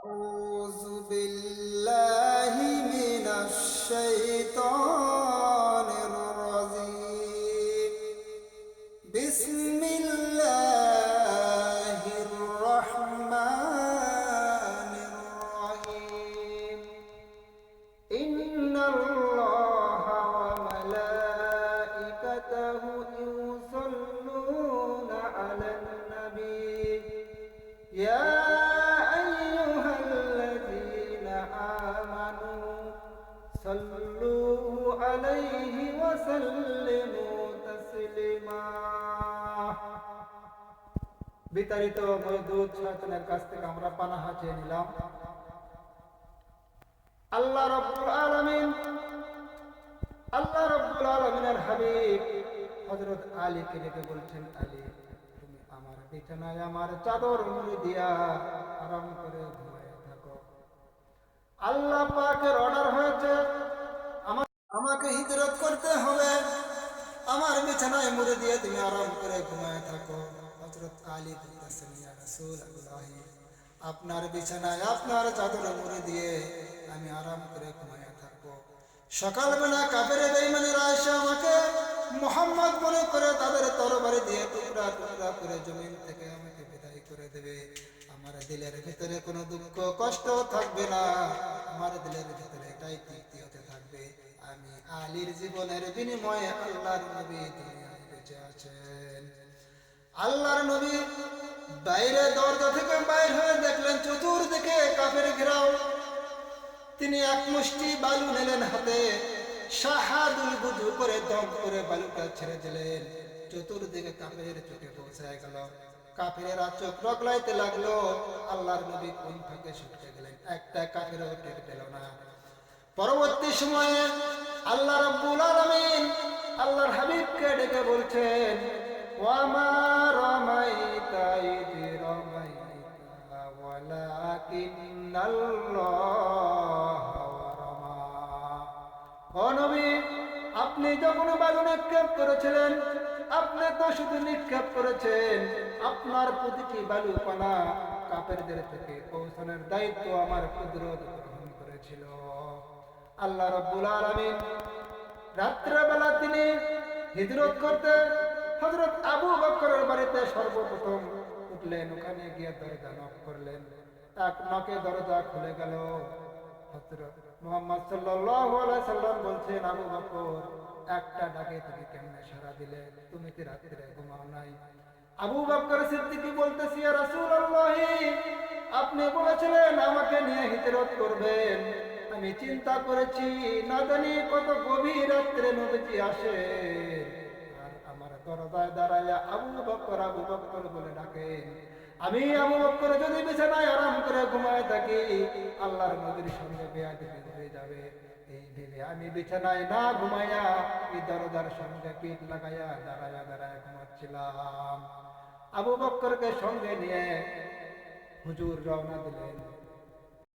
أعوذ بالله من الشيطان الرجيم بسم الله الرحمن الرحيم إن الله وملائكته يصلون على النبي يا صلوا عليه وسلموا تسليما বিতাড়িত মওদুদ শয়তানের কাছ থেকে আমরা পানাহা চেয়ে নিলাম। আল্লাহ রাব্বুল আলামিনের হাবিব হযরত আলীকে ডেকে বলছেন, আলী তুমি আমার বিছানায় আমার চাদর মুড়ি দিয়া আরাম করে ঘুমায় থাকো। আল্লাহ পাকের অর্ডার হয়েছে আমাকে হিজরত করতে হবে, আমার বিছানায় মুড়ি দিয়ে তুমি আরাম করে ঘুমায় থাকো। হযরত আলী বলতেছেন, ইয়া রাসূলুল্লাহ, আপনার বিছানায় আপনার চাদর মুড়ি দিয়ে আমি আরাম করে ঘুমায় থাকবো। সকালবেলা কাফের বেঈমানেরা এসে আমাকে মুহাম্মদ মনে করে তাদের তরবারি দিয়ে টুকরা টুকরা করে জমিন থেকে আমাকে বিদায় করে দেবে। আমার দিলের ভিতরে কোনো দুঃখ কষ্ট থাকবে না, আমার দিলের ভিতরে এটাই তৃপ্তি হতে থাকবে, আমি আলীর জীবনের বিনিময়ে আল্লাহর নবী দুনিয়ায় বেঁচে আছেন। আল্লাহর নবী বাইরে দরজা থেকে বাইর হয়ে দেখলেন চতুর্দিকে কাফের ঘেরাও। তিনি এক মুষ্টি বালু নিলেন হাতে, শাহাদুল বুজু করে দম করে বালুটা ছেড়ে দিলেন। চতুর্দিকে কাফের চোখে পৌঁছায় গেল, কাফেরেরা চোখ রগলাইতে লাগলো। আল্লাহর নবী কোন ফাঁকে ছুটে গেলেন, একটা কাফেরও টের পেল না। পরবর্তী সময়ে আল্লাহ রাব্বুল আলামিন আল্লাহর হাবিবকে ডেকে বলছেন, ওয়া মা রামাইতা ইয রামাইতা ওয়ালাকিন্নাল্লাহা রামা। ও নবী, আপনি যখন বালু নিক্ষেপ করেছিলেন, আপনি তো শুধু নিক্ষেপ করেছেন, আপনার প্রতিটি বালু কণা কাফেরদের থেকে পৌঁছানোর দায়িত্ব আমার কুদরত গ্রহণ করেছিল। আল্লাহ রাব্বুল আলামিন রাত্রেবেলা তিনি হিজরত করতে হযরত আবু বকরের বাড়িতে সর্বপ্রথম উঠলেন, ওখানে গিয়ে দরজা নক করলেন। এক নকে দরজা খুলে গেল। হযরত মুহাম্মদ সাল্লাল্লাহু আলাইহি সাল্লাম বলছেন, আবু বকর, একটা ডাকে তুমি কেমনে সাড়া দিলে? তুমি কি রাত্রে ঘুমাও নাই? আবু বকর সিদ্দিকী বলতেছি, ইয়া রাসূলুল্লাহ, আপনি বলেছিলেন আমাকে নিয়ে হিজরত করবেন, আমি চিন্তা করেছি না জানি কত গভীর রাত্রে নবীজি আসে আর আমার দরজায় দাঁড়ায়া আবু বকর বলে ডাকেন। আমি আবু বকর যদি বিছানায় আরাম করে ঘুমায় থাকি, আল্লাহর নবীর সঙ্গে বেয়াদবি হয়ে যাবে। এই ভেবে আমি বিছানায় না ঘুমাইয়া এই দরজার সঙ্গে পিঠ লাগাইয়া দাঁড়ায়া দাঁড়ায় ঘুমাচ্ছিলাম। আবু বকরকে সঙ্গে নিয়ে হুজুর রওনা দিলেন।